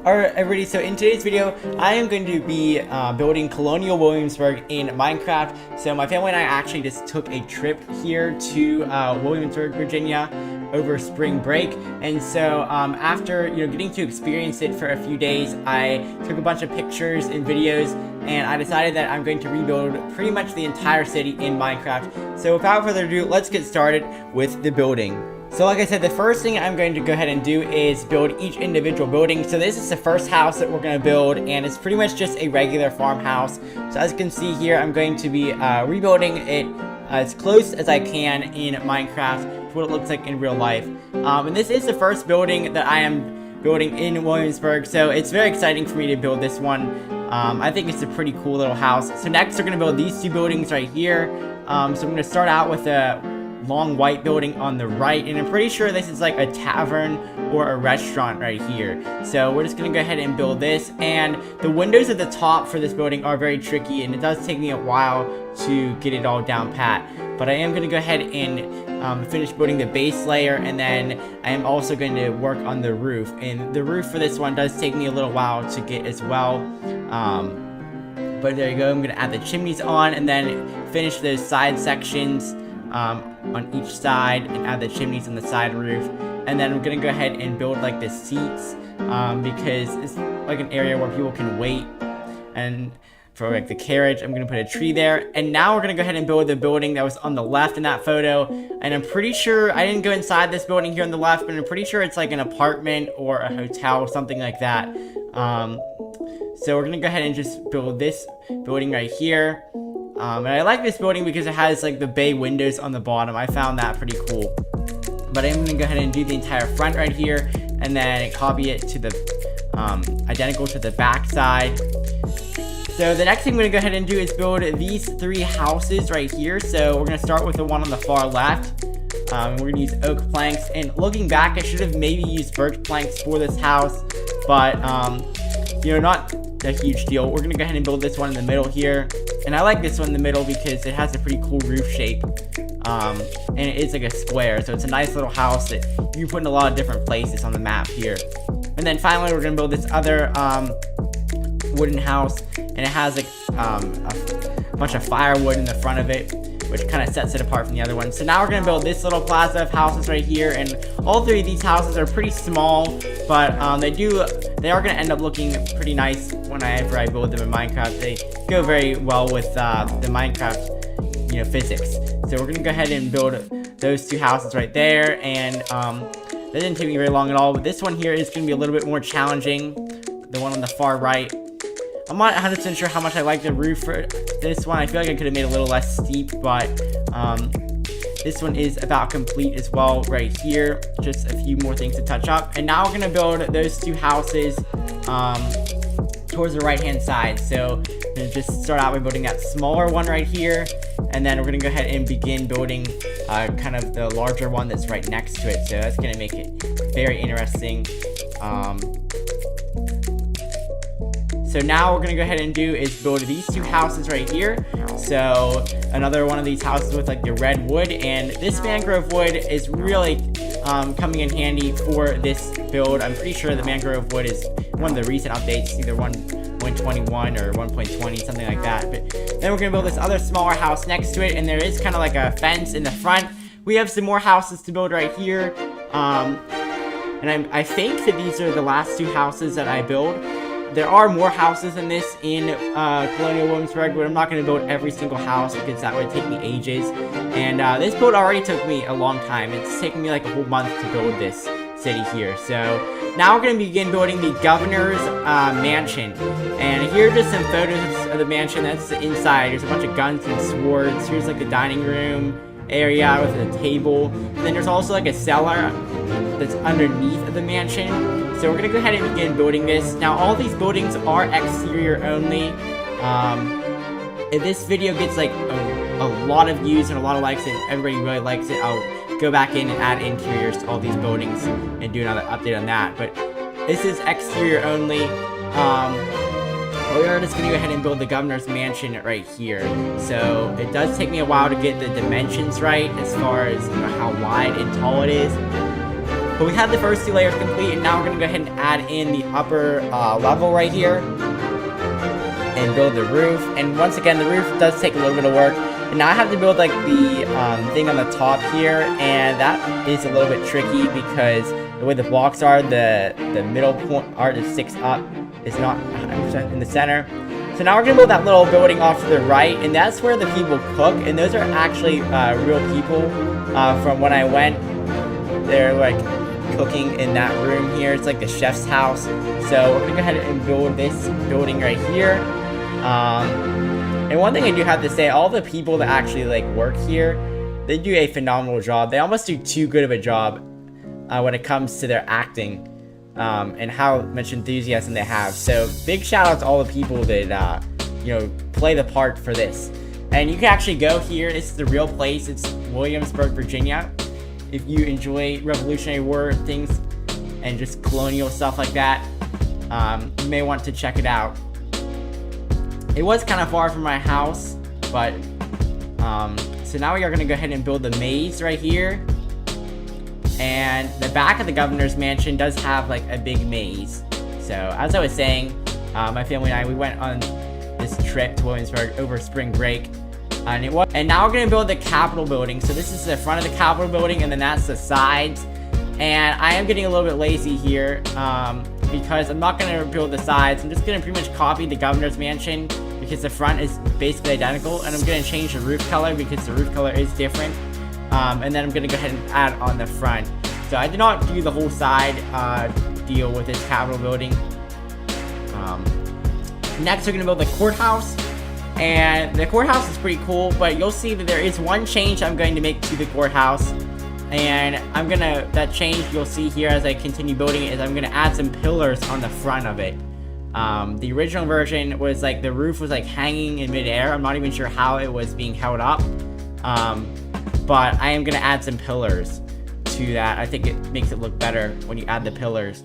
Alright everybody, so in today's video, I am going to be building Colonial Williamsburg in Minecraft. So my family and I actually just took a trip here to Williamsburg, Virginia over spring break. And so after getting to experience it for a few days, I took a bunch of pictures and videos, and I decided that I'm going to rebuild pretty much the entire city in Minecraft. So without further ado, let's get started with the building. So like I said, the first thing I'm going to go ahead and do is build each individual building. So this is the first house that we're going to build, and it's pretty much just a regular farmhouse. So as you can see here, I'm going to be rebuilding it as close as I can in Minecraft to what it looks like in real life. And this is the first building that I am building in Williamsburg, so it's very exciting for me to build this one. I think it's a pretty cool little house. So next we're going to build these two buildings right here. So I'm going to start out with a long white building on the right, and I'm pretty sure this is like a tavern or a restaurant right here. So we're just gonna go ahead and build this, and the windows at the top for this building are very tricky, and it does take me a while to get it all down pat, but I am gonna go ahead and finish building the base layer, and then I am also going to work on the roof, and the roof for this one does take me a little while to get as well. But there you go, I'm gonna add the chimneys on and then finish those side sections on each side and add the chimneys on the side roof. And then I'm gonna go ahead and build like the seats because it's like an area where people can wait. And for like the carriage, I'm gonna put a tree there. And now we're gonna go ahead and build the building that was on the left in that photo. And I'm pretty sure, I didn't go inside this building here on the left, but I'm pretty sure it's like an apartment or a hotel or something like that. So we're gonna go ahead and just build this building right here. And I like this building because it has like the bay windows on the bottom. I found that pretty cool. But I'm gonna go ahead and do the entire front right here, and then copy it to the identical to the back side. So the next thing I'm gonna go ahead and do is build these three houses right here. So we're gonna start with the one on the far left. We're gonna use oak planks, and looking back, I should have maybe used birch planks for this house, but not a huge deal. We're gonna go ahead and build this one in the middle here. And I like this one in the middle because it has a pretty cool roof shape. And it is like a square, so it's a nice little house that you can put in a lot of different places on the map here. And then finally, we're gonna build this other wooden house, and it has like a bunch of firewood in the front of it, which kind of sets it apart from the other one. So now we're gonna build this little plaza of houses right here, and all three of these houses are pretty small, but they are gonna end up looking pretty nice whenever I build them in Minecraft. They go very well with the Minecraft physics. So we're gonna go ahead and build those two houses right there, and that didn't take me very long at all. But this one here is gonna be a little bit more challenging, the one on the far right. I'm not 100% sure how much I like the roof for this one. I feel like I could have made it a little less steep, but this one is about complete as well right here. Just a few more things to touch up. And now we're gonna build those two houses towards the right hand side. So we're gonna just start out by building that smaller one right here, and then we're gonna go ahead and begin building kind of the larger one that's right next to it. So that's gonna make it very interesting. So now what we're gonna go ahead and do is build these two houses right here. So another one of these houses with like the red wood, and this mangrove wood is really coming in handy for this build. I'm pretty sure the mangrove wood is one of the recent updates, either 1.21 or 1.20, something like that. But then we're gonna build this other smaller house next to it, and there is kind of like a fence in the front. We have some more houses to build right here. And I think that these are the last two houses that I build. There are more houses than this in Colonial Williamsburg, but I'm not going to build every single house because that would take me ages. And this build already took me a long time. It's taken me like a whole month to build this city here. So now we're going to begin building the governor's mansion. And here are just some photos of the mansion. That's the inside. There's a bunch of guns and swords. Here's like the dining room area with a table. And then there's also like a cellar that's underneath of the mansion. So we're gonna go ahead and begin building this. Now all these buildings are exterior only. If this video gets like a lot of views and a lot of likes and everybody really likes it, I'll go back in and add interiors to all these buildings and do another update on that. But this is exterior only. We are just gonna go ahead and build the governor's mansion right here. So it does take me a while to get the dimensions right as far as how wide and tall it is. But we have the first 2 layers complete, and now we're gonna go ahead and add in the upper level right here and build the roof. And once again, the roof does take a little bit of work. And now I have to build like the thing on the top here, and that is a little bit tricky because the way the blocks are, the middle point are that sticks up is not 100% in the center. So now we're gonna build that little building off to the right, and that's where the people cook. And those are actually real people from when I went. They're like cooking in that room here. It's like the chef's house. So we're gonna go ahead and build this building right here. And one thing I do have to say, all the people that actually like work here, they do a phenomenal job. They almost do too good of a job when it comes to their acting and how much enthusiasm they have. So big shout out to all the people that you know, play the part for this. And you can actually go here. This is the real place. It's Williamsburg, Virginia. If you enjoy Revolutionary War things and just colonial stuff like that, you may want to check it out. It was kind of far from my house, but so now we are going to go ahead and build the maze right here. And the back of the governor's mansion does have like a big maze. So as I was saying, my family and I, we went on this trip to Williamsburg over spring break. And now we're going to build the Capitol building. So this is the front of the Capitol building, and then that's the sides. And I am getting a little bit lazy here because I'm not going to build the sides. I'm just going to pretty much copy the governor's mansion because the front is basically identical. And I'm going to change the roof color because the roof color is different. And then I'm going to go ahead and add on the front. So I did not do the whole side deal with this Capitol building. Next, we're going to build the courthouse. And the courthouse is pretty cool, but you'll see that there is one change I'm going to make to the courthouse. And that change you'll see here as I continue building it is I'm gonna add some pillars on the front of it. The original version was like the roof was like hanging in midair. I'm not even sure how it was being held up. But I am gonna add some pillars to that. I think it makes it look better when you add the pillars.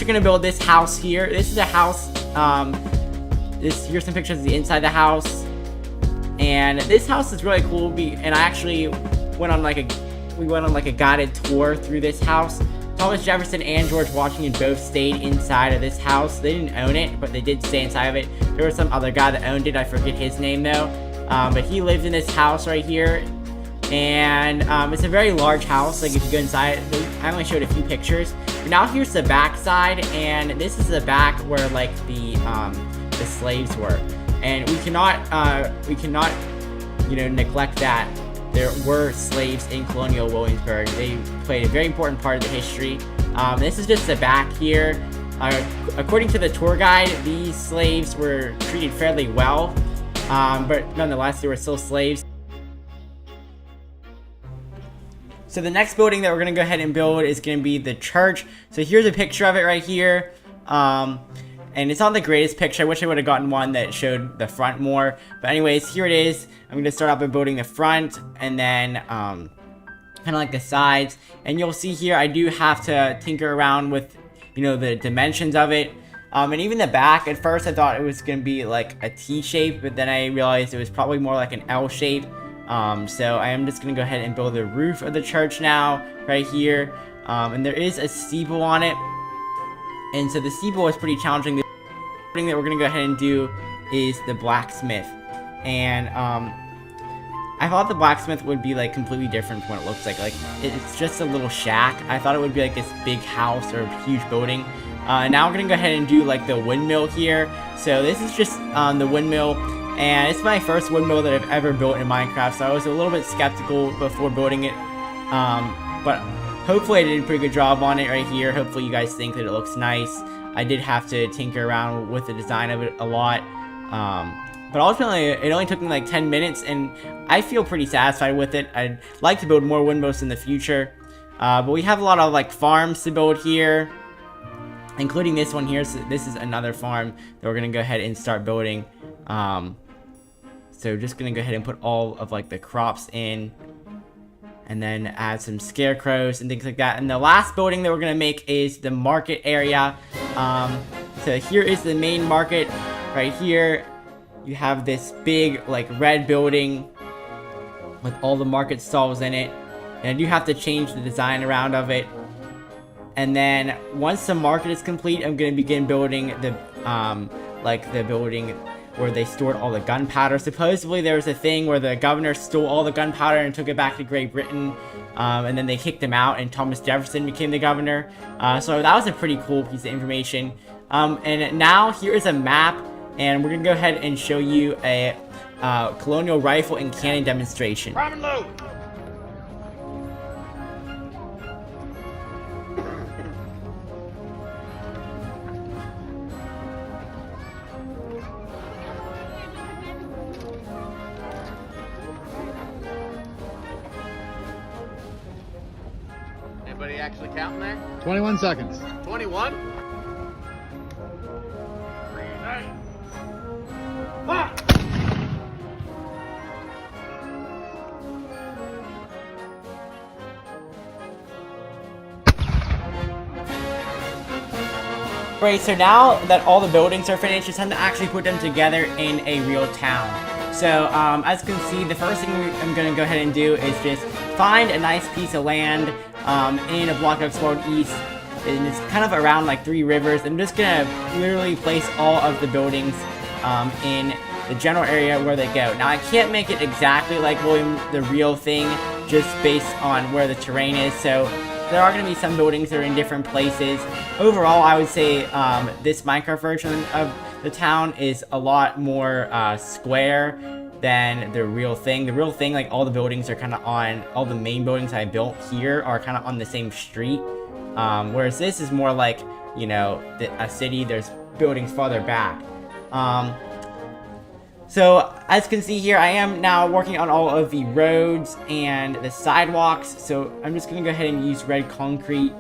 We're gonna build this house here. This is a house. Here's some pictures of the inside the house, and this house is really cool. And I actually went on like a guided tour through this house. Thomas Jefferson and George Washington both stayed inside of this house. They didn't own it, but they did stay inside of it. There was some other guy that owned it. I forget his name though, but he lived in this house right here. And it's a very large house. Like if you go inside, I only showed a few pictures. But now here's the back side, and this is the back where like the slaves were. And we cannot you know, neglect that there were slaves in Colonial Williamsburg. They played a very important part of the history. This is just the back here. According to the tour guide, these slaves were treated fairly well, but nonetheless they were still slaves. So the next building that we're going to go ahead and build is going to be the church. So here's a picture of it right here. And it's not the greatest picture. I wish I would have gotten one that showed the front more. But anyways, here it is. I'm going to start off by building the front and then kind of like the sides. And you'll see here I do have to tinker around with, you know, the dimensions of it. And even the back, at first I thought it was going to be like a T shape, but then I realized it was probably more like an L shape. So I am just going to go ahead and build the roof of the church now, right here. And there is a steeple on it. And so the steeple is pretty challenging. The thing that we're going to go ahead and do is the blacksmith. And I thought the blacksmith would be like completely different from what it looks like. Like it's just a little shack. I thought it would be like this big house or a huge building. Now we're going to go ahead and do like the windmill here. So this is just the windmill. And it's my first windmill that I've ever built in Minecraft, so I was a little bit skeptical before building it. But hopefully I did a pretty good job on it right here. Hopefully you guys think that it looks nice. I did have to tinker around with the design of it a lot. But ultimately, it only took me like 10 minutes, and I feel pretty satisfied with it. I'd like to build more windmills in the future. But we have a lot of like farms to build here, including this one here. So this is another farm that we're going to go ahead and start building. So just gonna go ahead and put all of like the crops in, and then add some scarecrows and things like that. And the last building that we're gonna make is the market area. So here is the main market. right here, you have this big, like, red building with all the market stalls in it. And you have to change the design around of it. And then once the market is complete, I'm going to begin building the, the building where they stored all the gunpowder. Supposedly there was a thing where the governor stole all the gunpowder and took it back to Great Britain. And then they kicked him out and Thomas Jefferson became the governor. So that was a pretty cool piece of information. And now here is a map, and we're going to go ahead and show you a colonial rifle and cannon demonstration. Prime and load! Anybody actually counting there? 21 seconds. 21? Ah! Right, so now that all the buildings are finished, it's time to actually put them together in a real town. So, as you can see, the first thing I'm going to go ahead and do is just find a nice piece of land in a block of World East. And it's kind of around like 3 rivers. I'm just going to literally place all of the buildings in the general area where they go. Now, I can't make it exactly like the real thing just based on where the terrain is. So, there are going to be some buildings that are in different places. Overall, I would say this Minecraft version of the town is a lot more square than the real thing. The real thing, like all the buildings are kind of on, all the main buildings I built here are kind of on the same street. Whereas this is more like, you know, a city, there's buildings farther back. So, as you can see here, I am now working on all of the roads and the sidewalks. So, I'm just going to go ahead and use red concrete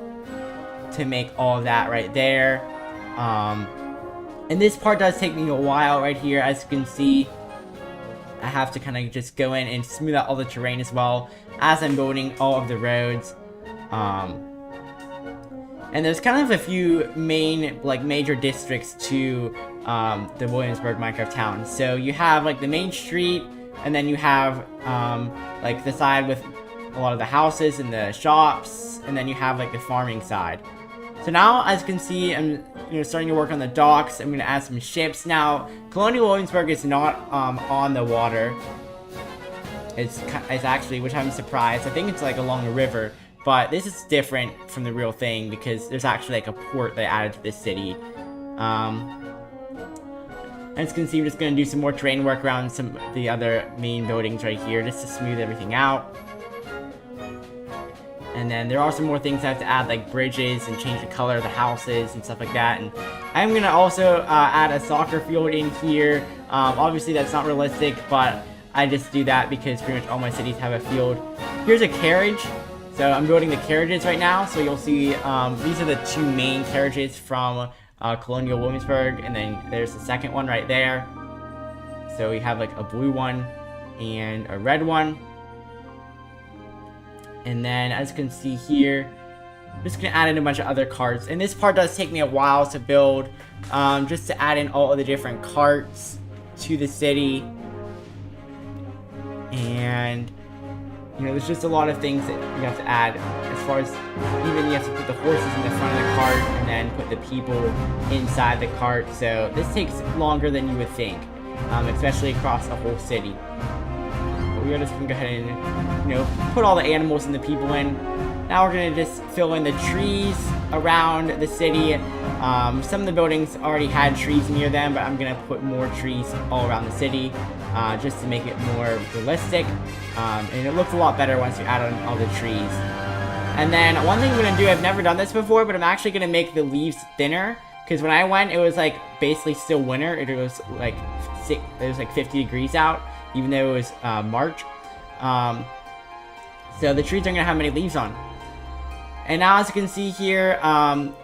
to make all of that right there. And this part does take me a while right here. As you can see, I have to kind of just go in and smooth out all the terrain as well as I'm building all of the roads. And there's kind of a few main, like, major districts to the Williamsburg Minecraft town. So you have like the main street, and then you have like the side with a lot of the houses and the shops, and then you have like the farming side. So now, as you can see, I'm starting to work on the docks. I'm going to add some ships. Now, Colonial Williamsburg is not on the water. It's actually, which I'm surprised. I think it's like along a river. But this is different from the real thing because there's actually like a port that I added to this city. As you can see, we're just going to do some more terrain work around some of the other main buildings right here just to smooth everything out. And then there are some more things I have to add, like bridges and change the color of the houses and stuff like that. And I'm going to also add a soccer field in here. Obviously, that's not realistic, but I just do that because pretty much all my cities have a field. Here's a carriage. So I'm building the carriages right now. So you'll see these are the 2 main carriages from Colonial Williamsburg. And then there's the second one right there. So we have like a blue one and a red one. And then, as you can see here, I'm just going to add in a bunch of other carts. And this part does take me a while to build, just to add in all of the different carts to the city. And, there's just a lot of things that you have to add. As far as, even you have to put the horses in the front of the cart and then put the people inside the cart. So, this takes longer than you would think, especially across a whole city. We're just going to go ahead and, put all the animals and the people in. Now we're going to just fill in the trees around the city. Some of the buildings already had trees near them, but I'm going to put more trees all around the city just to make it more realistic. And it looks a lot better once you add on all the trees. And then one thing I'm going to do, I've never done this before, but I'm actually going to make the leaves thinner. Because when I went, it was like basically still winter. It was like 50 degrees out, even though it was March. So the trees aren't going to have many leaves on. And now, as you can see here,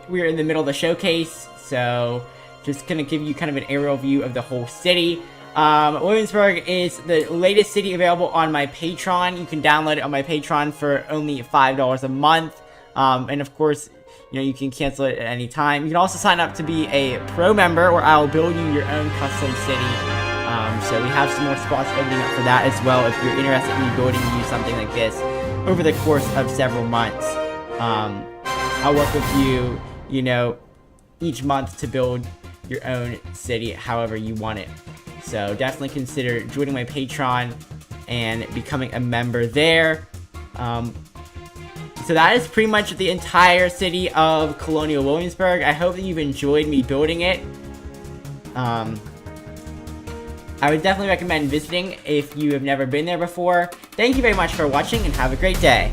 we're in the middle of the showcase. So just going to give you kind of an aerial view of the whole city. Williamsburg is the latest city available on my Patreon. You can download it on my Patreon for only $5 a month. And of course, You know, you can cancel it at any time. You can also sign up to be a pro member, where I will build you your own custom city. So we have some more spots opening up for that as well, if you're interested in me building you something like this over the course of several months. I'll work with you, you know, each month to build your own city however you want it. So definitely consider joining my Patreon and becoming a member there. So that is pretty much the entire city of Colonial Williamsburg. I hope that you've enjoyed me building it. I would definitely recommend visiting if you have never been there before. Thank you very much for watching, and have a great day.